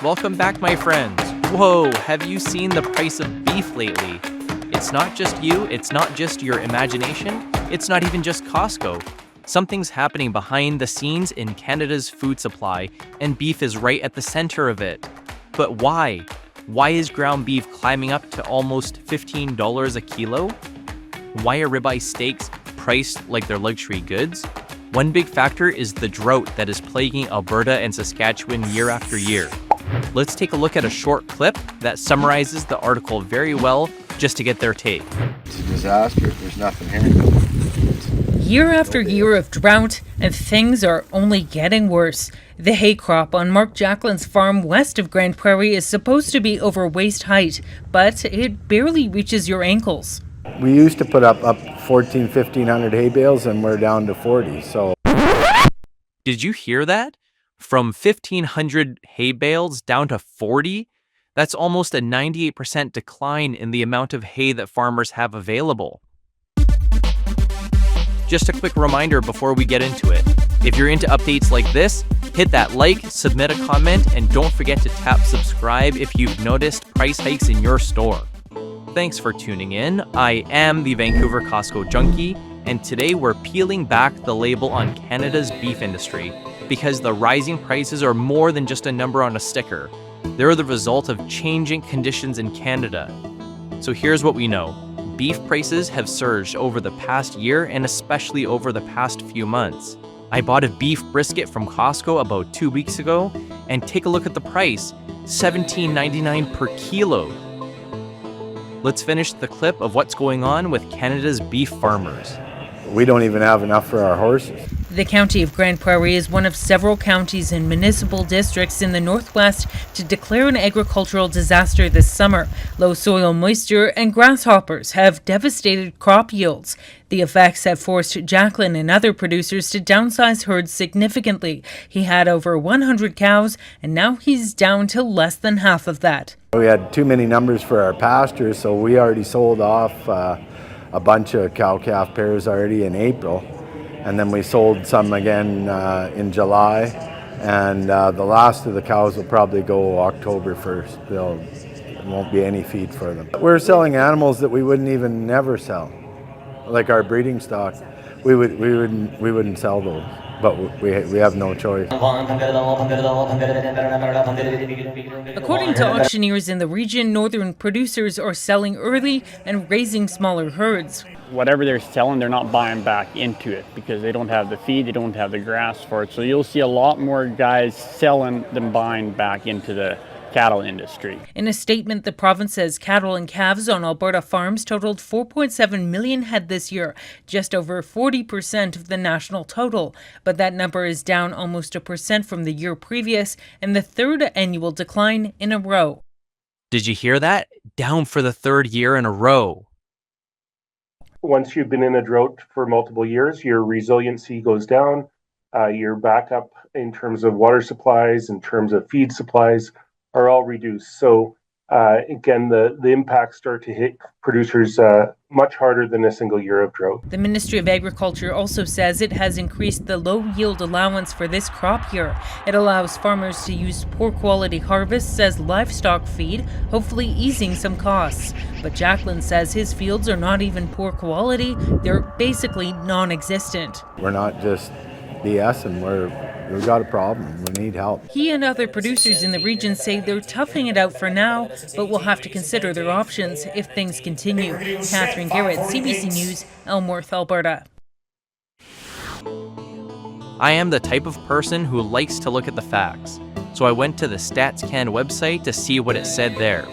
welcome back my friends. Whoa, have you seen the price of beef lately? It's not just you, it's not just your imagination, it's not even just Costco. Something's happening behind the scenes in Canada's food supply, and beef is right at the center of it. But why? Why is ground beef climbing up to almost $15 a kilo? Why are ribeye steaks priced like they're luxury goods? One big factor is the drought that is plaguing Alberta and Saskatchewan year after year. Let's take a look at a short clip that summarizes the article very well just to get their take. It's a disaster. There's nothing here. Year after year of drought, and things are only getting worse. The hay crop on Mark Jacquelin's farm west of Grande Prairie is supposed to be over waist height, but it barely reaches your ankles. We used to put up 1,500 hay bales, and we're down to 40. So, Did you hear that? From 1,500 hay bales down to 40? That's almost a 98% decline in the amount of hay that farmers have available. Just a quick reminder before we get into it. If you're into updates like this, hit that like, submit a comment, and don't forget to tap subscribe if you've noticed price hikes in your store. Thanks for tuning in. I am the Vancouver Costco Junkie, and today we're peeling back the label on Canada's beef industry because the rising prices are more than just a number on a sticker. They're the result of changing conditions in Canada. So here's what we know. Beef prices have surged over the past year and especially over the past few months. I bought a beef brisket from Costco about 2 weeks ago, and take a look at the price, $17.99 per kilo. Let's finish the clip of what's going on with Canada's beef farmers. we don't even have enough for our horses. The county of Grande Prairie is one of several counties and municipal districts in the northwest to declare an agricultural disaster this summer. Low soil moisture and grasshoppers have devastated crop yields. The effects have forced Jacqueline and other producers to downsize herds significantly. He had over 100 cows, and now he's down to less than half of that. We had too many numbers for our pastures, so we already sold off a bunch of cow-calf pairs already in April. And then we sold some again in July, and the last of the cows will probably go October 1st. There won't be any feed for them. We're selling animals that we wouldn't even never sell, like our breeding stock. We wouldn't sell those, but we have no choice. According to auctioneers in the region, northern producers are selling early and raising smaller herds. Whatever they're selling, they're not buying back into it because they don't have the feed, they don't have the grass for it. So you'll see a lot more guys selling than buying back into the cattle industry. In a statement, the province says cattle and calves on Alberta farms totaled 4.7 million head this year, just over 40% of the national total. But that number is down almost 1% from the year previous, and the third annual decline in a row. Did you hear that? Down for the third year in a row. Once you've been in a drought for multiple years, your resiliency goes down. Your backup in terms of water supplies, in terms of feed supplies, are all reduced. So again, the impacts start to hit producers much harder than a single year of drought. The Ministry of Agriculture also says it has increased the low yield allowance for this crop year. It allows farmers to use poor quality harvests as livestock feed, hopefully easing some costs. But Jacqueline says his fields are not even poor quality, they're basically non-existent. We're not just BSing, we've got a problem. We need help. He and other producers in the region say they're toughing it out for now, but will have to consider their options if things continue. Catherine Garrett, CBC News, Elmworth, Alberta. I am the type of person who likes to look at the facts, so I went to the StatsCan website to see what it said there.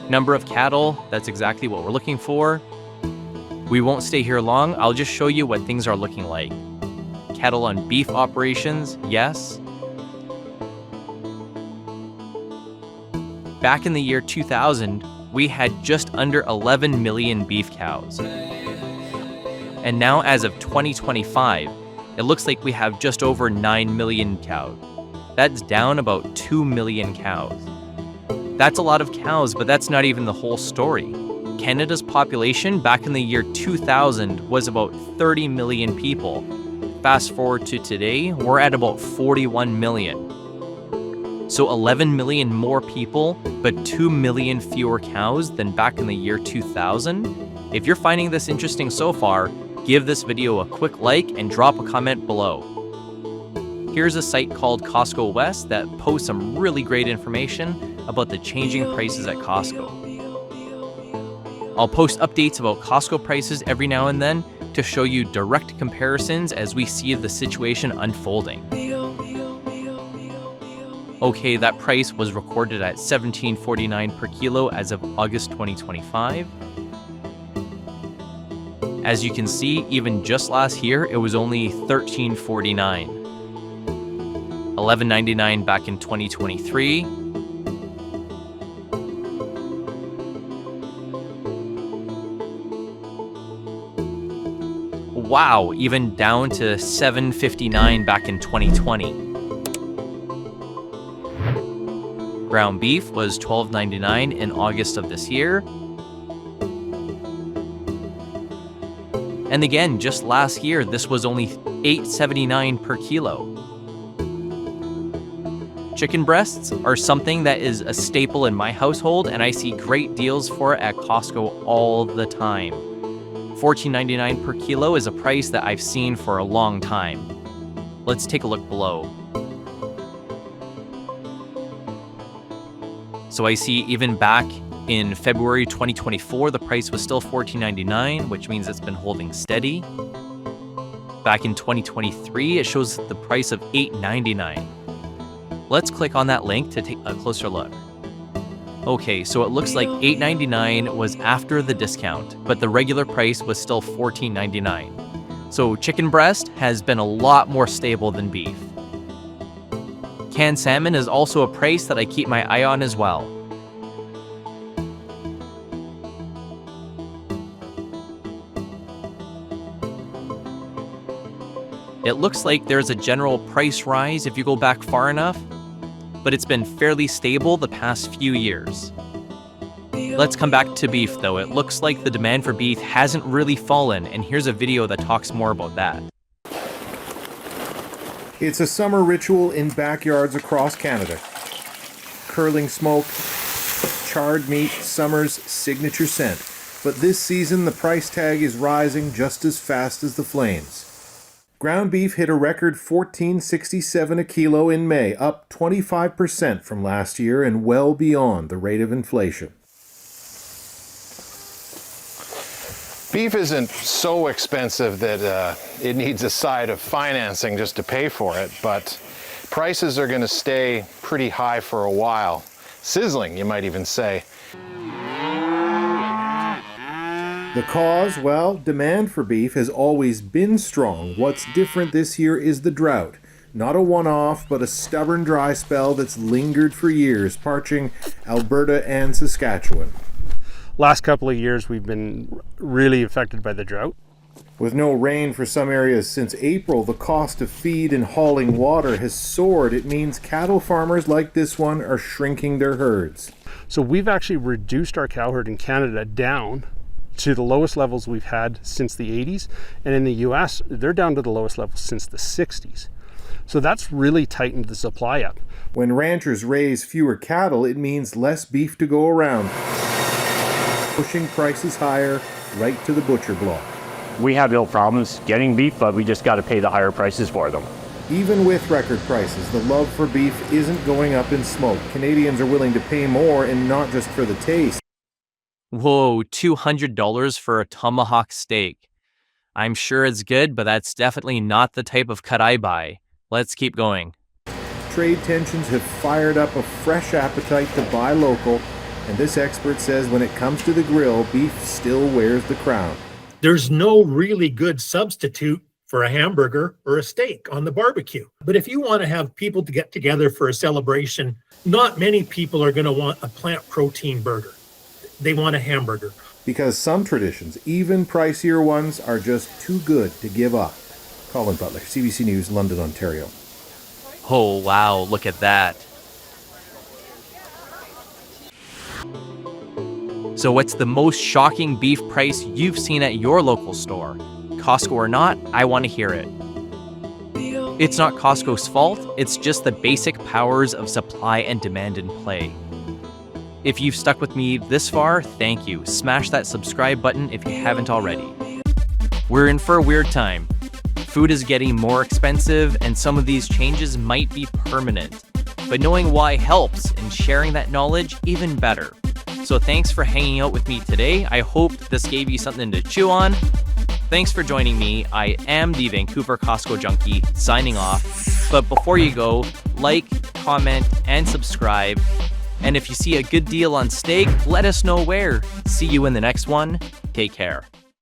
Number of cattle, that's exactly what we're looking for. We won't stay here long, I'll just show you what things are looking like. Cattle on beef operations, yes. Back in the year 2000, we had just under 11 million beef cows. And now as of 2025, it looks like we have just over 9 million cows. That's down about 2 million cows. That's a lot of cows, but that's not even the whole story. Canada's population back in the year 2000 was about 30 million people. Fast forward to today, we're at about 41 million. So 11 million more people, but 2 million fewer cows than back in the year 2000? If you're finding this interesting so far, give this video a quick like and drop a comment below. Here's a site called Costco West that posts some really great information about the changing prices at Costco. I'll post updates about Costco prices every now and then to show you direct comparisons as we see the situation unfolding. Okay, that price was recorded at $17.49 per kilo as of August 2025. As you can see, even just last year, it was only $13.49. $11.99 back in 2023. Wow, even down to $7.59 back in 2020. Ground beef was $12.99 in August of this year. And again, just last year, this was only $8.79 per kilo. Chicken breasts are something that is a staple in my household, and I see great deals for it at Costco all the time. $14.99 per kilo is a price that I've seen for a long time. Let's take a look below. So I see even back in February 2024, the price was still $14.99, which means it's been holding steady. Back in 2023, it shows the price of $8.99. Let's click on that link to take a closer look. Okay, so it looks like $8.99 was after the discount, but the regular price was still $14.99. So chicken breast has been a lot more stable than beef. Canned salmon is also a price that I keep my eye on as well. It looks like there's a general price rise if you go back far enough, but it's been fairly stable the past few years. Let's come back to beef though. It looks like the demand for beef hasn't really fallen, and here's a video that talks more about that. It's a summer ritual in backyards across Canada. Curling smoke, charred meat, summer's signature scent. But this season the price tag is rising just as fast as the flames. Ground beef hit a record $14.67 a kilo in May, up 25% from last year and well beyond the rate of inflation. Beef isn't so expensive that it needs a side of financing just to pay for it, but prices are going to stay pretty high for a while. Sizzling, you might even say. The cause? Well, demand for beef has always been strong. What's different this year is the drought. Not a one-off, but a stubborn dry spell that's lingered for years, parching Alberta and Saskatchewan. Last couple of years we've been really affected by the drought. With no rain for some areas since April, the cost of feed and hauling water has soared. It means cattle farmers like this one are shrinking their herds. So we've actually reduced our cow herd in Canada down to the lowest levels we've had since the 80s. And in the US, they're down to the lowest levels since the 60s. So that's really tightened the supply up. When ranchers raise fewer cattle, it means less beef to go around, pushing prices higher right to the butcher block. We have no problems getting beef, but we just got to pay the higher prices for them. Even with record prices, the love for beef isn't going up in smoke. Canadians are willing to pay more, and not just for the taste. Whoa, $200 for a tomahawk steak. I'm sure it's good, but that's definitely not the type of cut I buy. Let's keep going. Trade tensions have fired up a fresh appetite to buy local, and this expert says when it comes to the grill, beef still wears the crown. There's no really good substitute for a hamburger or a steak on the barbecue. But if you want to have people to get together for a celebration, not many people are going to want a plant protein burger. They want a hamburger. Because some traditions, even pricier ones, are just too good to give up. Colin Butler, CBC News, London, Ontario. Oh, wow, look at that. So what's the most shocking beef price you've seen at your local store? Costco or not, I want to hear it. It's not Costco's fault, it's just the basic powers of supply and demand in play. If you've stuck with me this far, thank you. Smash that subscribe button if you haven't already. We're in for a weird time. Food is getting more expensive, and some of these changes might be permanent. But knowing why helps, and sharing that knowledge even better. So thanks for hanging out with me today. I hope this gave you something to chew on. Thanks for joining me. I am the Vancouver Costco Junkie, signing off. But before you go, like, comment, and subscribe. And if you see a good deal on steak, let us know where. See you in the next one. Take care.